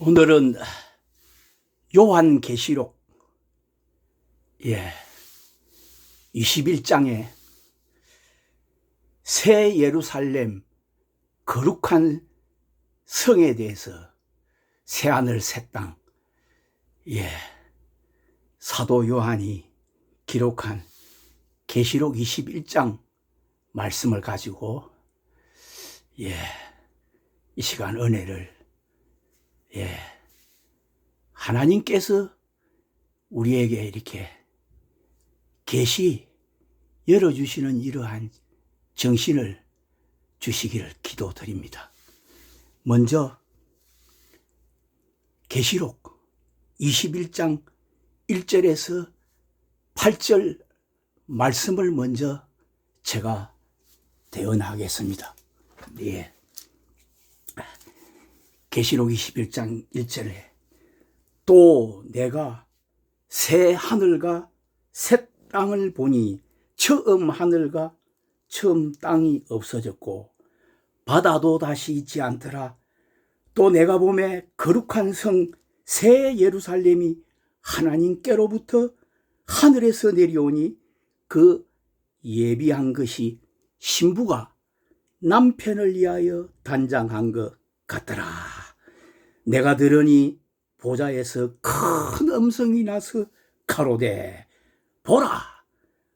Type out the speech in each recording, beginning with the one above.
오늘은 요한계시록 21장에 새 예루살렘 거룩한 성에 대해서 새하늘 새 땅, 사도 요한이 기록한 계시록 21장 말씀을 가지고 이 시간 은혜를 하나님께서 우리에게 이렇게 계시 열어주시는 이러한 정신을 주시기를 기도드립니다. 먼저 계시록 21장 1절에서 8절 말씀을 먼저 제가 대언하겠습니다. 계시록 21장 1절에 또 내가 새 하늘과 새 땅을 보니 처음 하늘과 처음 땅이 없어졌고 바다도 다시 있지 않더라. 또 내가 보매 거룩한 성 새 예루살렘이 하나님께로부터 하늘에서 내려오니 그 예비한 것이 신부가 남편을 위하여 단장한 것 같더라. 내가 들으니 보좌에서 큰 음성이 나서 가로되 보라,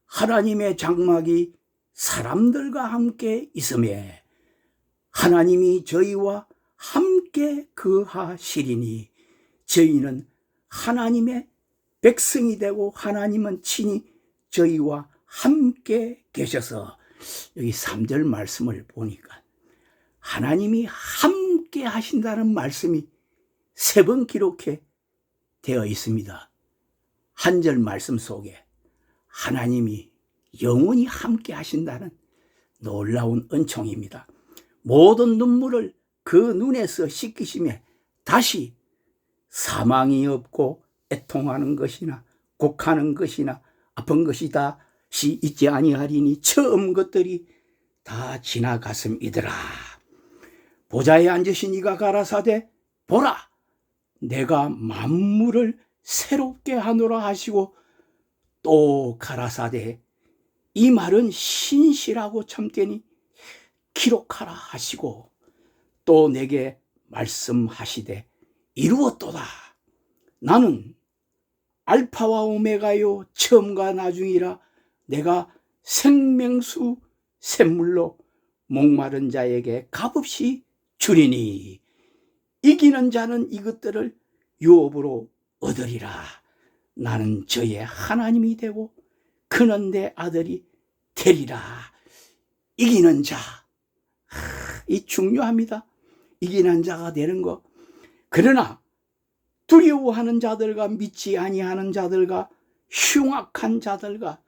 하나님의 장막이 사람들과 함께 있음에 하나님이 저희와 함께 거하시리니 저희는 하나님의 백성이 되고 하나님은 친히 저희와 함께 계셔서, 여기 3절 말씀을 보니까 하나님이 함께 하신다는 말씀이 3번 기록해 되어 있습니다. 한 절 말씀 속에 하나님이 영원히 함께 하신다는 놀라운 은총입니다. 모든 눈물을 그 눈에서 씻기심에 다시 사망이 없고 애통하는 것이나 곡하는 것이나 아픈 것이 다시 있지 아니하리니 처음 것들이 다 지나갔음이더라. 보좌에 앉으신 이가 가라사대 보라, 내가 만물을 새롭게 하노라 하시고 또 가라사대 이 말은 신실하고 참되니 기록하라 하시고 또 내게 말씀하시되 이루었도다. 나는 알파와 오메가요 처음과 나중이라. 내가 생명수 샘물로 목마른 자에게 값없이 주리니 이기는 자는 이것들을 유업으로 얻으리라. 나는 저의 하나님이 되고 그는 내 아들이 되리라. 이기는 자, 이 중요합니다. 이기는 자가 되는 거. 그러나 두려워하는 자들과 믿지 아니하는 자들과 흉악한 자들과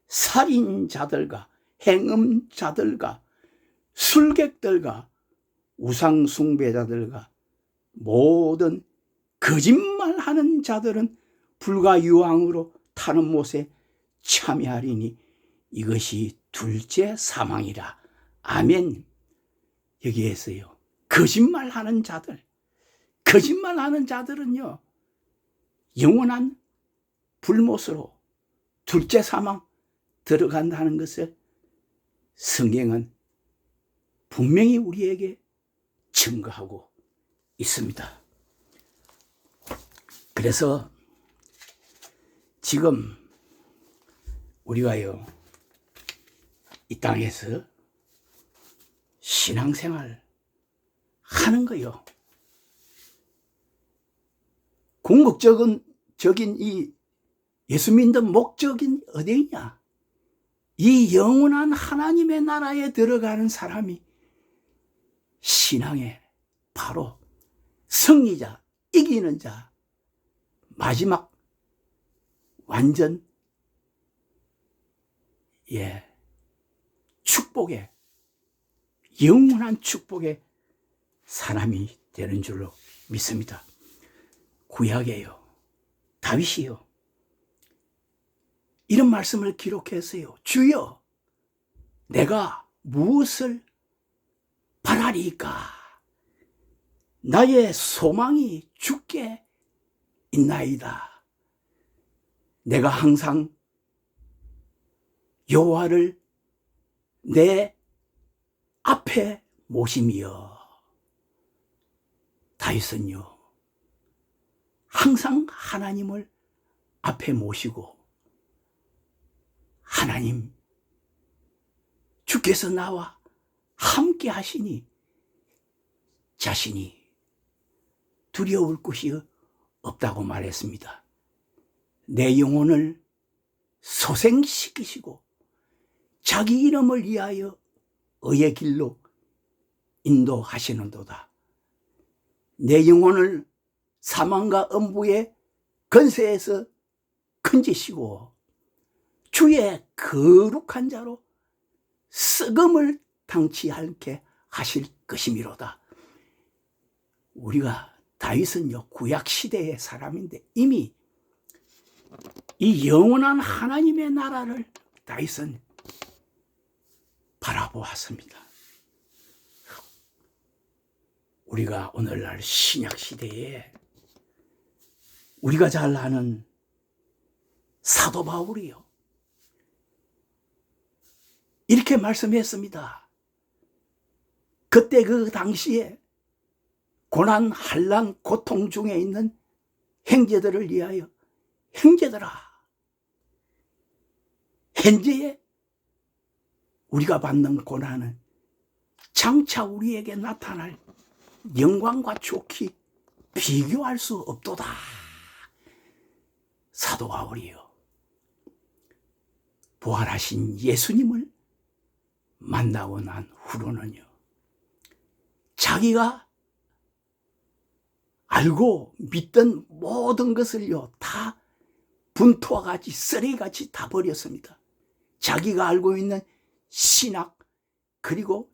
살인자들과 행음자들과 술객들과 우상숭배자들과 모든 거짓말하는 자들은 불과 유황으로 타는 못에 참여하리니 이것이 둘째 사망이라. 아멘. 여기에서요, 거짓말하는 자들은요 영원한 불못으로 둘째 사망 들어간다는 것을 성경은 분명히 우리에게 증거하고 있습니다. 그래서 지금 우리가요 이 땅에서 신앙생활 하는 거요, 궁극적인 이 예수 믿는 목적인 어디냐? 이 영원한 하나님의 나라에 들어가는 사람이 신앙의 바로 승리자, 이기는 자, 마지막 완전 축복의, 영원한 축복의 사람이 되는 줄로 믿습니다. 구약에요 다윗이요 이런 말씀을 기록했어요. 주여, 내가 무엇을 바라리까? 나의 소망이 주께 있나이다. 내가 항상 여호와를 내 앞에 모심이여. 다윗은요, 항상 하나님을 앞에 모시고, 하나님, 주께서 나와 함께 하시니 자신이 두려울 것이 없다고 말했습니다. 내 영혼을 소생시키시고 자기 이름을 위하여 의의 길로 인도하시는도다. 내 영혼을 사망과 음부의 권세에서 건지시고 주의 거룩한 자로 썩음을 당치 않게 하실 것이미로다. 우리가 다윗은요, 구약 시대의 사람인데 이미 이 영원한 하나님의 나라를 다윗은 바라보았습니다. 우리가 오늘날 신약 시대에 우리가 잘 아는 사도 바울이요, 이렇게 말씀했습니다. 그때 그 당시에 고난, 환난, 고통 중에 있는 형제들을 위하여, 형제들아, 현재에 우리가 받는 고난은 장차 우리에게 나타날 영광과 좋기 비교할 수 없도다. 사도 바울이요, 부활하신 예수님을 만나고 난 후로는요, 자기가 알고 믿던 모든 것을요 다 분토와 같이 쓰레기같이 다 버렸습니다. 자기가 알고 있는 신학, 그리고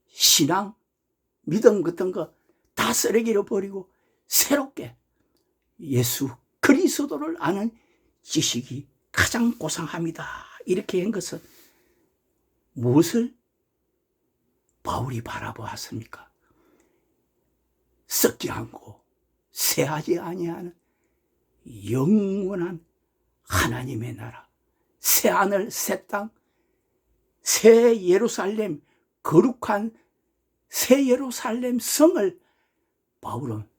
신앙, 믿음 같은 거 다 쓰레기로 버리고 새롭게 예수 그리스도를 아는 지식이 가장 고상합니다. 이렇게 한 것은 무엇을 바울이 바라보았습니까? 썩지 않고 쇠하지 아니하는 영원한 하나님의 나라, 새 하늘 새 땅, 새 예루살렘, 거룩한 새 예루살렘 성을 바울은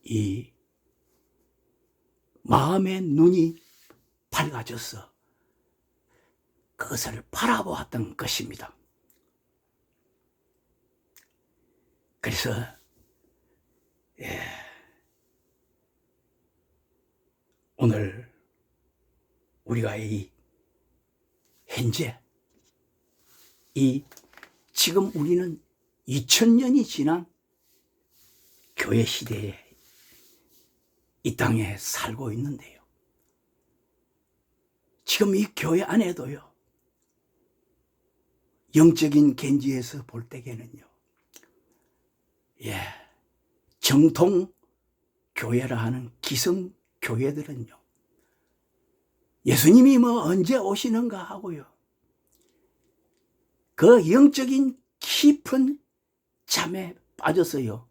이 마음의 눈이 밝아져서 그것을 바라보았던 것입니다. 그래서 오늘 우리가 이 현재 이 지금 우리는 2000년이 지난 교회 시대에 이 땅에 살고 있는데요, 지금 이 교회 안에도요, 영적인 겐지에서 볼 때에는요, 정통 교회라 하는 기성 교회들은요, 예수님이 뭐 언제 오시는가 하고요, 그 영적인 깊은 잠에 빠져서요,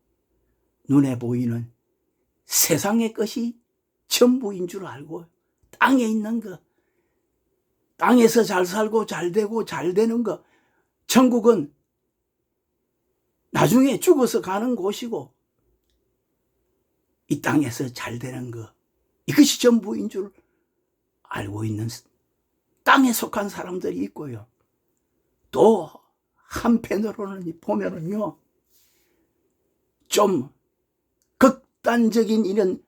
눈에 보이는 세상의 것이 전부인 줄 알고, 땅에 있는 거, 땅에서 잘 살고 잘 되고 잘 되는 거, 천국은 나중에 죽어서 가는 곳이고, 이 땅에서 잘 되는 거, 이것이 전부인 줄 알고 있는 땅에 속한 사람들이 있고요, 또 한편으로는 보면은요, 좀 극단적인 이런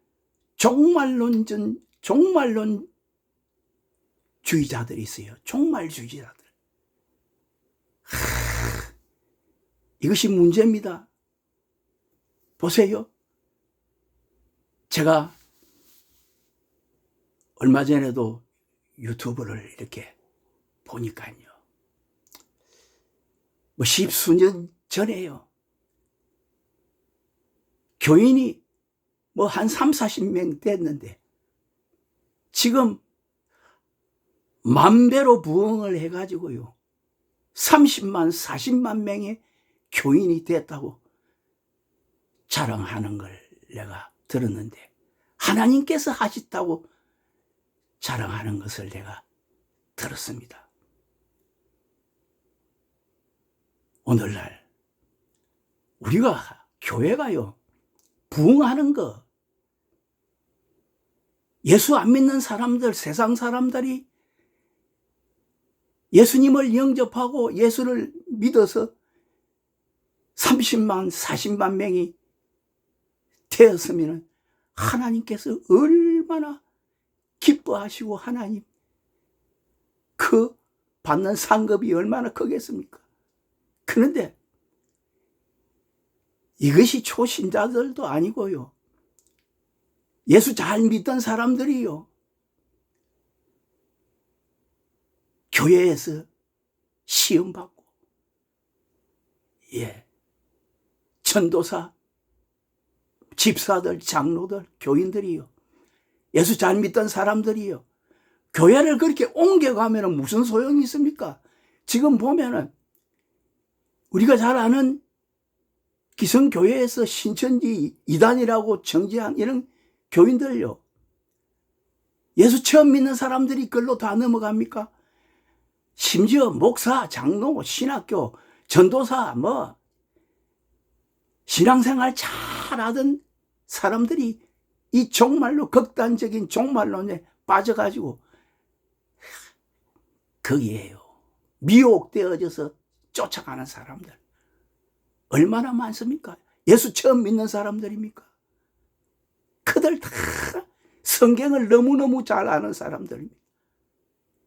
종말론주의자들이 있어요. 종말주의자들. 이것이 문제입니다. 보세요. 제가 얼마 전에도 유튜브를 이렇게 보니까요, 뭐 십수년 전에요, 교인이 뭐 한 30-40명 됐는데 지금 만배로 부흥을 해가지고요, 30만 40만 명의 교인이 됐다고 자랑하는 걸 내가 들었는데, 하나님께서 하셨다고 자랑하는 것을 내가 들었습니다. 오늘날 우리가 교회가요, 부흥하는 거, 예수 안 믿는 사람들, 세상 사람들이 예수님을 영접하고 예수를 믿어서 30만, 40만 명이 되었으면 하나님께서 얼마나 기뻐하시고 하나님 그 받는 상급이 얼마나 크겠습니까? 그런데 이것이 초신자들도 아니고요, 예수 잘 믿던 사람들이요, 교회에서 시험받고, 전도사, 집사들, 장로들, 교인들이요, 예수 잘 믿던 사람들이요, 교회를 그렇게 옮겨가면 무슨 소용이 있습니까? 지금 보면은 우리가 잘 아는 기성교회에서 신천지 이단이라고 정죄한 이런 교인들요, 예수 처음 믿는 사람들이 그걸로 다 넘어갑니까? 심지어 목사, 장로, 신학교, 전도사, 신앙생활 잘하던 사람들이 이 종말로, 극단적인 종말론에 빠져가지고 거기에요, 미혹되어져서 쫓아가는 사람들 얼마나 많습니까? 예수 처음 믿는 사람들입니까? 그들 다 성경을 너무너무 잘 아는 사람들입니다.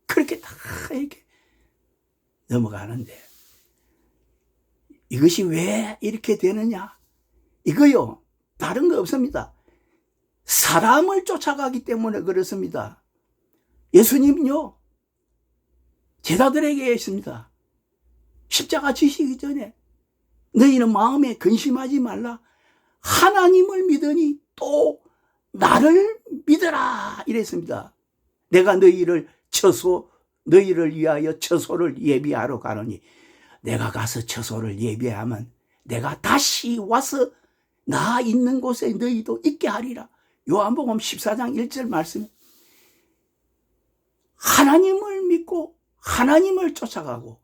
그렇게 다 이렇게 넘어가는데, 이것이 왜 이렇게 되느냐? 이거요, 다른 거 없습니다. 사람을 쫓아가기 때문에 그렇습니다. 예수님요, 제자들에게 했습니다. 십자가 지시기 전에 너희는 마음에 근심하지 말라. 하나님을 믿으니 또 나를 믿어라. 이랬습니다. 내가 너희를 위하여 처소를 예비하러 가노니, 내가 가서 처소를 예비하면 내가 다시 와서 나 있는 곳에 너희도 있게 하리라. 요한복음 14장 1절 말씀. 하나님을 믿고 하나님을 쫓아가고,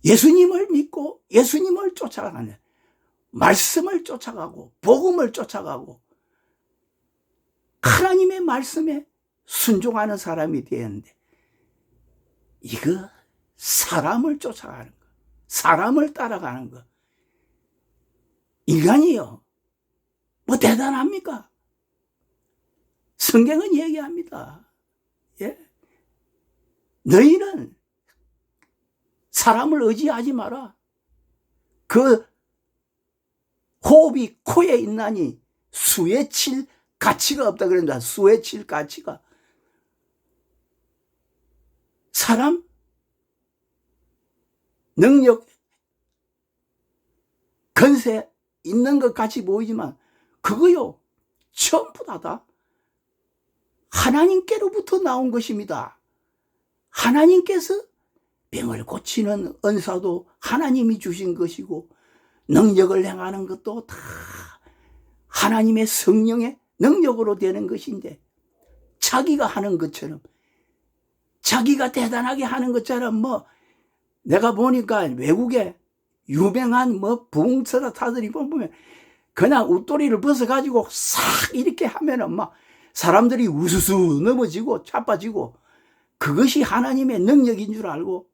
예수님을 믿고 예수님을 쫓아가는, 말씀을 쫓아가고 복음을 쫓아가고 하나님의 말씀에 순종하는 사람이 되었는데, 이거 사람을 쫓아가는 거, 사람을 따라가는 거, 인간이요, 뭐 대단합니까? 성경은 얘기합니다. 너희는 사람을 의지하지 마라. 그 호흡이 코에 있나니 수에 칠 가치가 없다 그런다. 수에 칠 가치가. 사람 능력, 건세 있는 것 같이 보이지만 그거요, 전부 다 하나님께로부터 나온 것입니다. 하나님께서 병을 고치는 은사도 하나님이 주신 것이고, 능력을 행하는 것도 다 하나님의 성령의 능력으로 되는 것인데, 자기가 하는 것처럼, 자기가 대단하게 하는 것처럼, 내가 보니까 외국에 유명한 부흥사다들이 보면 그냥 웃도리를 벗어가지고 싹 이렇게 하면은 사람들이 우수수 넘어지고 자빠지고, 그것이 하나님의 능력인 줄 알고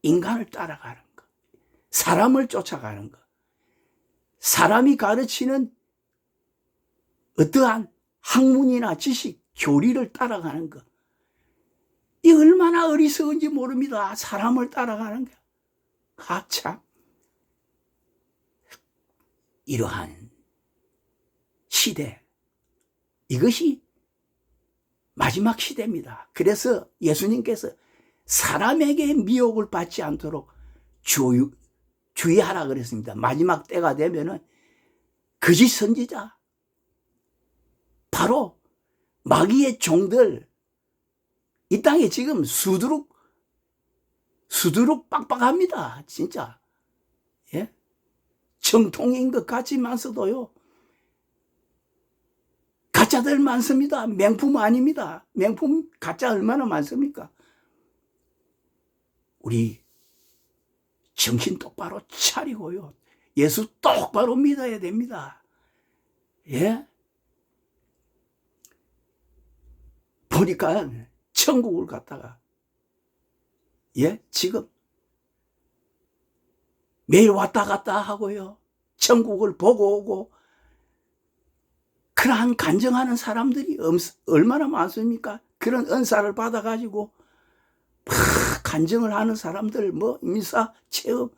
인간을 따라가는 거, 사람을 쫓아가는 거, 사람이 가르치는 어떠한 학문이나 지식, 교리를 따라가는 거, 이 얼마나 어리석은지 모릅니다. 사람을 따라가는 거. 참, 이러한 시대, 이것이 마지막 시대입니다. 그래서 예수님께서 사람에게 미혹을 받지 않도록 주의하라 그랬습니다. 마지막 때가 되면은 거짓 선지자, 바로 마귀의 종들, 이 땅에 지금 수두룩 빡빡합니다. 진짜. 예? 정통인 것 같지만서도요, 가짜들 많습니다. 명품 아닙니다. 명품 가짜 얼마나 많습니까? 우리 정신 똑바로 차리고요, 예수 똑바로 믿어야 됩니다. 예? 보니까 천국을 갔다가, 예? 지금 매일 왔다 갔다 하고요, 천국을 보고 오고, 그러한 간증하는 사람들이 얼마나 많습니까? 그런 은사를 받아가지고 막 간증을 하는 사람들, 뭐 인사 체험,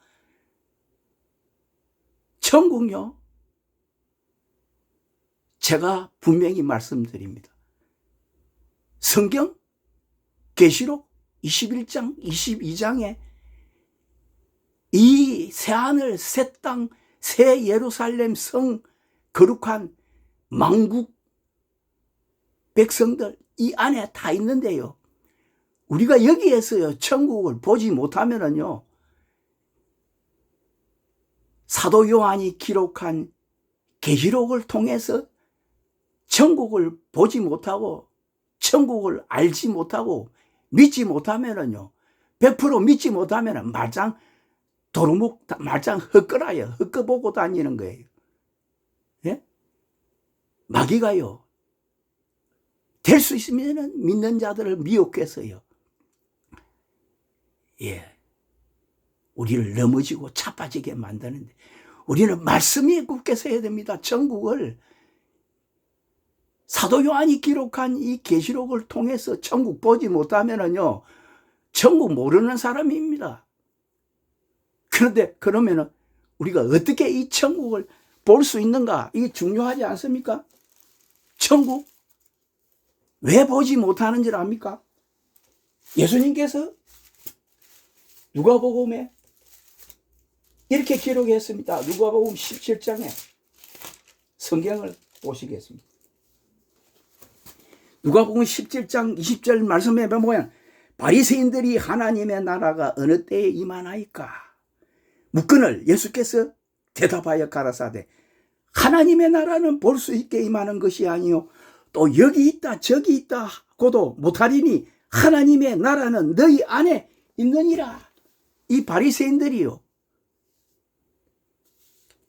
천국요, 제가 분명히 말씀드립니다. 성경 계시록 21장 22장에 이 새하늘 새 땅 새 예루살렘 성 거룩한 만국 백성들 이 안에 다 있는데요, 우리가 여기에서요 천국을 보지 못하면은요, 사도 요한이 기록한 계시록을 통해서 천국을 보지 못하고 천국을 알지 못하고 믿지 못하면은요, 100% 믿지 못하면은 말짱 도루묵 말짱 헛거라요. 헛거보고 다니는 거예요. 예? 마귀가요, 될 수 있으면 믿는 자들을 미혹해서요, 예, 우리를 넘어지고 자빠지게 만드는데, 우리는 말씀에 굳게 서야 됩니다. 천국을 사도 요한이 기록한 이 계시록을 통해서 천국 보지 못하면은요, 천국 모르는 사람입니다. 그런데 그러면은 우리가 어떻게 이 천국을 볼 수 있는가? 이게 중요하지 않습니까? 천국 왜 보지 못하는 줄 압니까? 예수님께서 누가복음에 이렇게 기록했습니다. 누가복음 17장에 성경을 보시겠습니다. 누가복음 17장 20절 말씀에 보면, 바리새인들이 하나님의 나라가 어느 때에 임하나이까 묻거늘 예수께서 대답하여 가라사대, 하나님의 나라는 볼 수 있게 임하는 것이 아니요 또 여기 있다 저기 있다 하고도 못하리니 하나님의 나라는 너희 안에 있느니라. 이 바리새인들이요,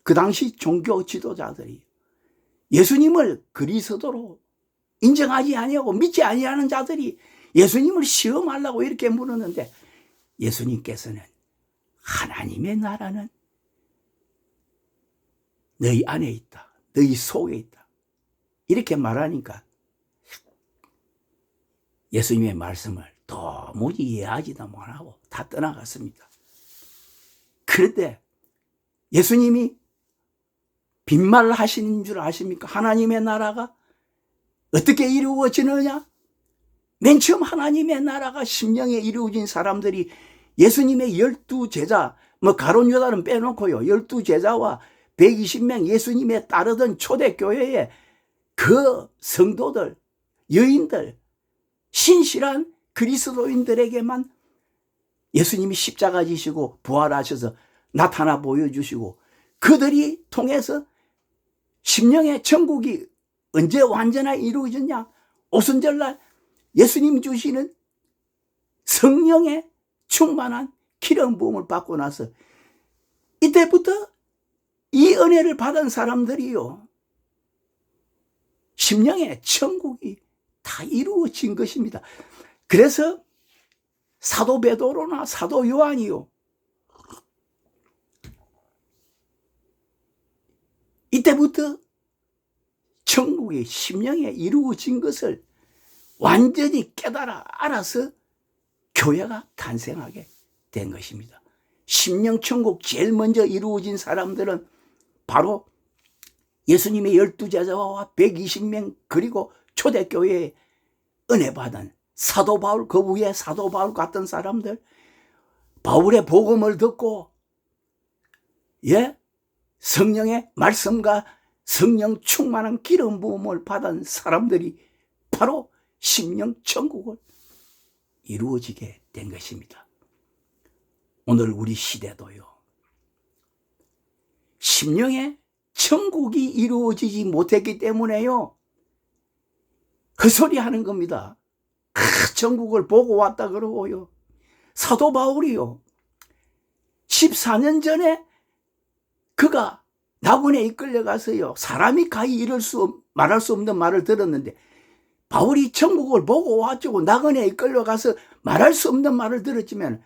그 당시 종교 지도자들이 예수님을 그리스도로 인정하지 아니하고 믿지 아니하는 자들이 예수님을 시험하려고 이렇게 물었는데, 예수님께서는 하나님의 나라는 너희 안에 있다, 너희 속에 있다, 이렇게 말하니까 예수님의 말씀을 도무지 이해하지도 못하고 다 떠나갔습니다. 그런데 예수님이 빈말 하시는 줄 아십니까? 하나님의 나라가 어떻게 이루어지느냐? 맨 처음 하나님의 나라가 심령에 이루어진 사람들이 예수님의 12제자, 뭐 가룟 유다는 빼놓고요, 12제자와 120명 예수님의 따르던 초대교회의 그 성도들, 여인들, 신실한 그리스도인들에게만 예수님이 십자가 지시고 부활하셔서 나타나 보여주시고, 그들이 통해서 심령의 천국이 언제 완전히 이루어졌냐? 오순절날 예수님 주시는 성령의 충만한 기름 부음을 받고 나서 이때부터 이 은혜를 받은 사람들이요, 심령의 천국이 다 이루어진 것입니다. 그래서 사도 베드로나 사도 요한이요, 이때부터 천국이 심령에 이루어진 것을 완전히 깨달아 알아서 교회가 탄생하게 된 것입니다. 심령 천국 제일 먼저 이루어진 사람들은 바로 예수님의 12제자와 120명 그리고 초대교회에 은혜 받은 사도 바울, 그 위에 사도 바울 같은 사람들, 바울의 복음을 듣고 성령의 말씀과 성령 충만한 기름 부음을 받은 사람들이 바로 심령 천국을 이루어지게 된 것입니다. 오늘 우리 시대도요, 심령의 천국이 이루어지지 못했기 때문에요. 헛소리 하는 겁니다. 천국을 보고 왔다 그러고요. 사도 바울이요. 14년 전에 그가 낙원에 이끌려가서요. 사람이 가히 말할 수 없는 말을 들었는데 바울이 천국을 보고 왔죠. 낙원에 이끌려가서 말할 수 없는 말을 들었지만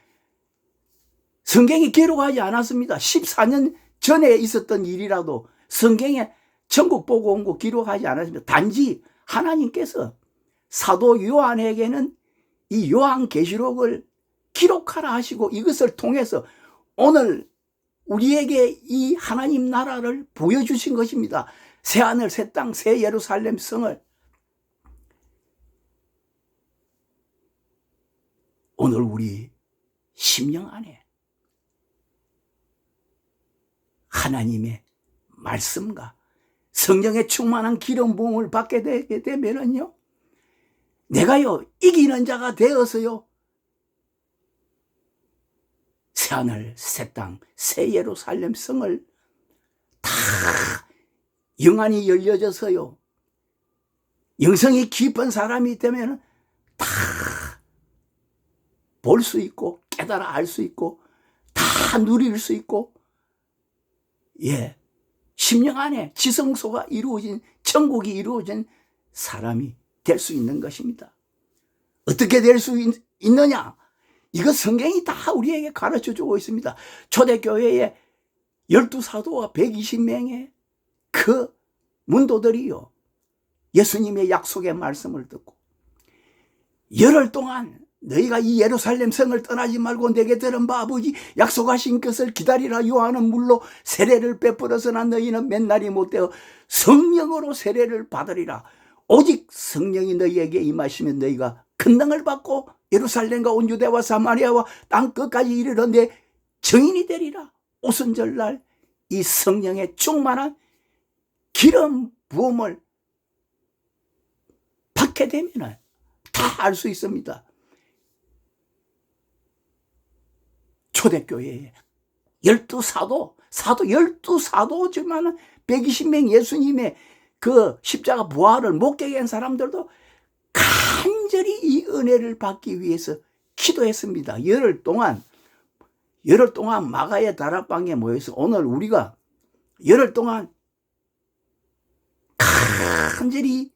성경이 기록하지 않았습니다. 14년 전에 있었던 일이라도 성경에 천국 보고 온 거 기록하지 않았습니다. 단지 하나님께서 사도 요한에게는 이 요한계시록을 기록하라 하시고 이것을 통해서 오늘 우리에게 이 하나님 나라를 보여주신 것입니다. 새하늘 새 땅 새 예루살렘 성을 오늘 우리 심령 안에 하나님의 말씀과 성령의 충만한 기름 부음을 받게 되게 되면은요, 내가요 이기는 자가 되어서요 새하늘 새 땅 새 예루살렘 성을 다 영안이 열려져서요 영성이 깊은 사람이 되면 다 볼 수 있고 깨달아 알 수 있고 다 누릴 수 있고 심령 안에 지성소가 이루어진 천국이 이루어진 사람이 될 수 있는 것입니다. 어떻게 될 수 있느냐? 이거 성경이 다 우리에게 가르쳐 주고 있습니다. 초대교회에 12사도와 120명의 그 문도들이요 예수님의 약속의 말씀을 듣고 열흘 동안 너희가 이 예루살렘 성을 떠나지 말고 내게 들은 바 아버지 약속하신 것을 기다리라. 요한은 물로 세례를 베풀어서나 너희는 맨날이 못되어 성령으로 세례를 받으리라. 오직 성령이 너희에게 임하시면 너희가 큰 능을 받고 예루살렘과 온 유대와 사마리아와 땅 끝까지 이르러 내 증인이 되리라. 오순절날 이 성령의 충만한 기름 부음을 받게 되면 다 알 수 있습니다. 초대교회에 12사도지만 120명 예수님의 그 십자가 부활을 목격한 사람들도 간절히 이 은혜를 받기 위해서 기도했습니다. 열흘 동안 마가의 다락방에 모여서 오늘 우리가 열흘 동안 간절히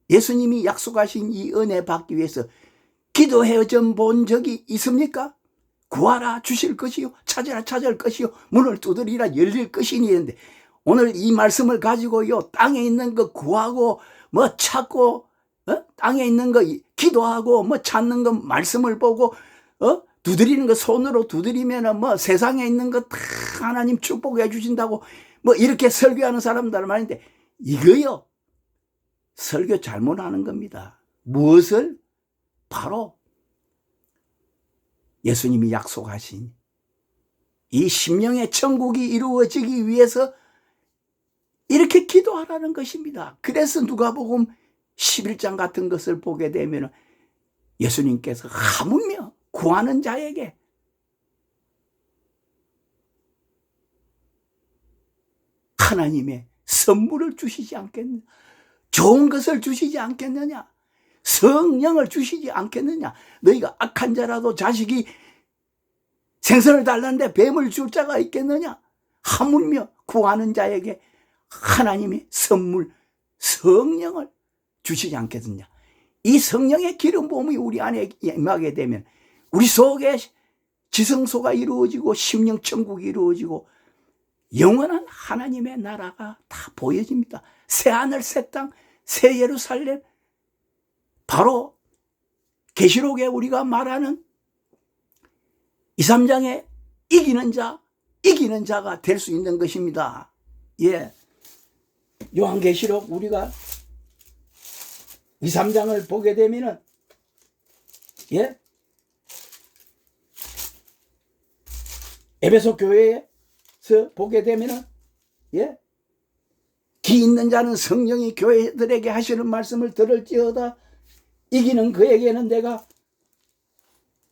예수님이 약속하신 이 은혜 받기 위해서 기도해 본 적이 있습니까? 구하라 주실 것이요 찾으라 찾을 것이요 문을 두드리라 열릴 것이니 했는데 오늘 이 말씀을 가지고요 땅에 있는 거 구하고 뭐 찾고 땅에 있는 거 기도하고 뭐 찾는 거 말씀을 보고 두드리는 거 손으로 두드리면은 뭐 세상에 있는 거 다 하나님 축복해 주신다고 뭐 이렇게 설교하는 사람들 말인데 이거요 설교 잘못하는 겁니다. 무엇을? 바로 예수님이 약속하신 이 심령의 천국이 이루어지기 위해서 이렇게 기도하라는 것입니다. 그래서 누가복음 11장 같은 것을 보게 되면 예수님께서 하물며 구하는 자에게 하나님의 선물을 주시지 않겠느냐, 좋은 것을 주시지 않겠느냐, 성령을 주시지 않겠느냐. 너희가 악한 자라도 자식이 생선을 달라는데 뱀을 줄 자가 있겠느냐. 하물며 구하는 자에게 하나님이 선물 성령을 주시지 않겠느냐. 이 성령의 기름 부음이 우리 안에 임하게 되면 우리 속에 지성소가 이루어지고 심령 천국이 이루어지고 영원한 하나님의 나라가 다 보여집니다. 새하늘 새 땅 새 예루살렘, 바로 계시록에 우리가 말하는 2, 3장에 이기는 자가 될 수 있는 것입니다. 요한계시록 우리가 2, 3장을 보게 되면은 에베소 교회에서 보게 되면은 기 있는 자는 성령이 교회들에게 하시는 말씀을 들을지어다. 이기는 그에게는 내가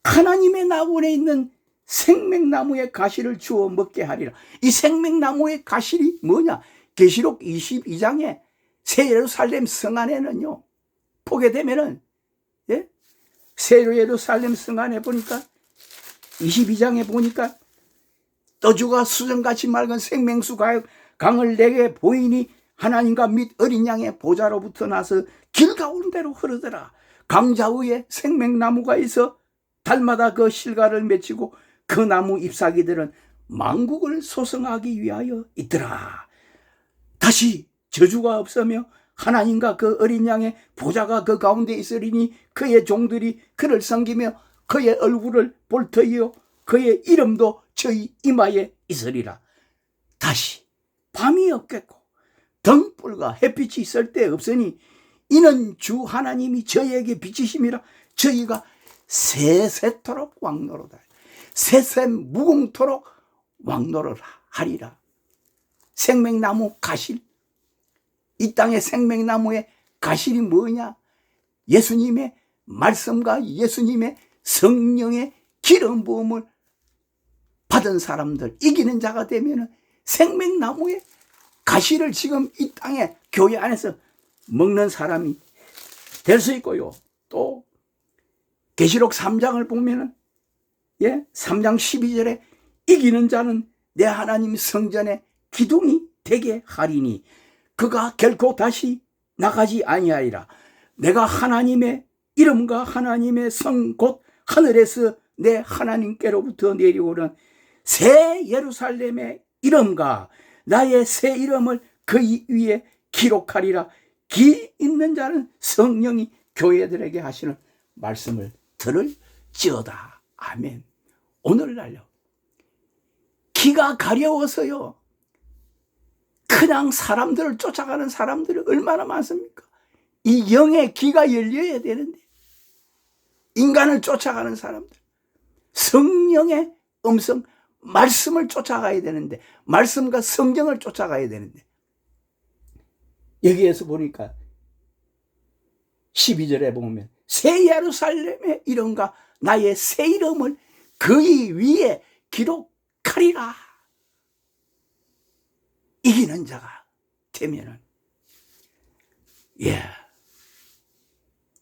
하나님의 낙원에 있는 생명나무의 가시를 주어 먹게 하리라. 이 생명나무의 가시이 뭐냐? 계시록 22장에 새 예루살렘 성 안에는요, 보게 되면은, 예? 새 예루살렘 성 안에 보니까 22장에 보니까 떠주가 수정같이 맑은 생명수 강을 내게 보이니 하나님과 및 어린 양의 보좌로부터 나서 길 가운데로 흐르더라. 강자 위에 생명나무가 있어 달마다 그 실과를 맺히고 그 나무 잎사귀들은 만국을 소성하기 위하여 있더라. 다시 저주가 없으며 하나님과 그 어린 양의 보좌가 그 가운데 있으리니 그의 종들이 그를 섬기며 그의 얼굴을 볼 터이요 그의 이름도 저희 이마에 있으리라. 다시 밤이 없겠고 등불과 햇빛이 있을 때 없으니 이는 주 하나님이 저희에게 비치심이라. 저희가 세세토록 왕노로다. 세세 무궁토록 왕노를 하리라. 생명나무 가실, 이 땅의 생명나무의 가실이 뭐냐? 예수님의 말씀과 예수님의 성령의 기름 부음을 받은 사람들, 이기는 자가 되면 생명나무의 가시를 지금 이 땅에 교회 안에서 먹는 사람이 될 수 있고요. 또 계시록 3장을 보면은 3장 12절에 이기는 자는 내 하나님 성전의 기둥이 되게 하리니 그가 결코 다시 나가지 아니하리라. 내가 하나님의 이름과 하나님의 성 곧 하늘에서 내 하나님께로부터 내려오는 새 예루살렘의 이름과 나의 새 이름을 그 위에 기록하리라. 기 있는 자는 성령이 교회들에게 하시는 말씀을 들을지어다. 아멘. 오늘날요, 기가 가려워서요, 그냥 사람들을 쫓아가는 사람들이 얼마나 많습니까? 이 영의 기가 열려야 되는데 인간을 쫓아가는 사람들, 성령의 음성, 말씀을 쫓아가야 되는데, 말씀과 성경을 쫓아가야 되는데, 여기에서 보니까 12절에 보면 새 예루살렘의 이름과 나의 새 이름을 그의 위에 기록하리라. 이기는 자가 되면은,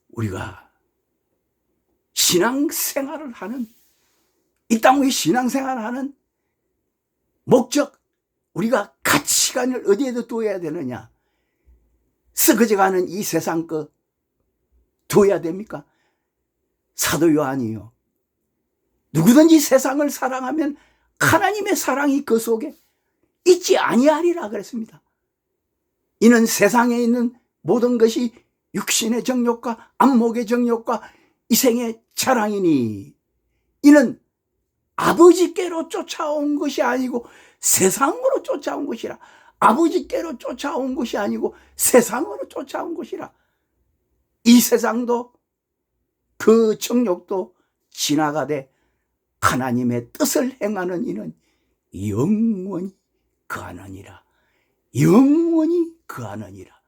우리가 신앙생활을 하는, 이 땅의 신앙생활을 하는 목적, 우리가 가치관을 어디에도 둬야 되느냐? 썩어져가는 이 세상 거 둬야 됩니까? 사도 요한이요, 누구든지 세상을 사랑하면 하나님의 사랑이 그 속에 있지 아니하리라 그랬습니다. 이는 세상에 있는 모든 것이 육신의 정욕과 안목의 정욕과 이생의 자랑이니 이는 아버지께로 쫓아온 것이 아니고 세상으로 쫓아온 것이라. 아버지께로 쫓아온 것이 아니고 세상으로 쫓아온 것이라. 이 세상도 그 정욕도 지나가되 하나님의 뜻을 행하는 이는 영원히 거하느니라. 영원히 거하느니라.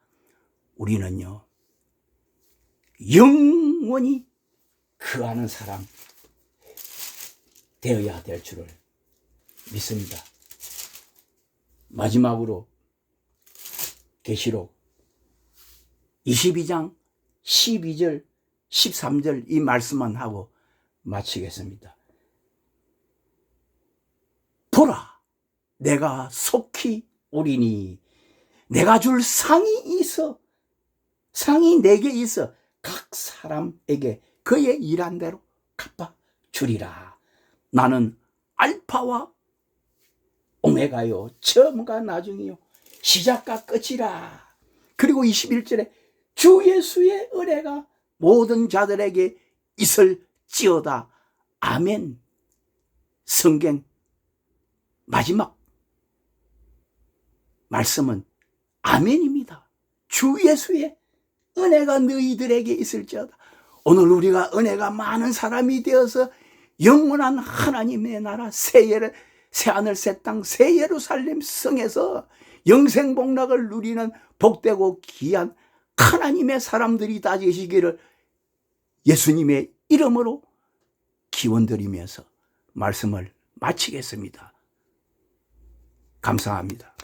우리는요, 영원히 거하는 사람 되어야 될 줄을 믿습니다. 마지막으로 계시록 22장 12절 13절 이 말씀만 하고 마치겠습니다. 보라, 내가 속히 오리니 내가 줄 상이 있어, 상이 내게 있어 각 사람에게 그의 일한 대로 갚아 주리라. 나는 알파와 오메가요, 처음과 나중이요, 시작과 끝이라. 그리고 21절에 주 예수의 은혜가 모든 자들에게 있을지어다. 아멘. 성경 마지막 말씀은 아멘입니다. 주 예수의 은혜가 너희들에게 있을지어다. 오늘 우리가 은혜가 많은 사람이 되어서 영원한 하나님의 나라 새하늘 새 땅 새 예루살렘 성에서 영생복락을 누리는 복되고 귀한 하나님의 사람들이 다 되시기를 예수님의 이름으로 기원드리면서 말씀을 마치겠습니다. 감사합니다.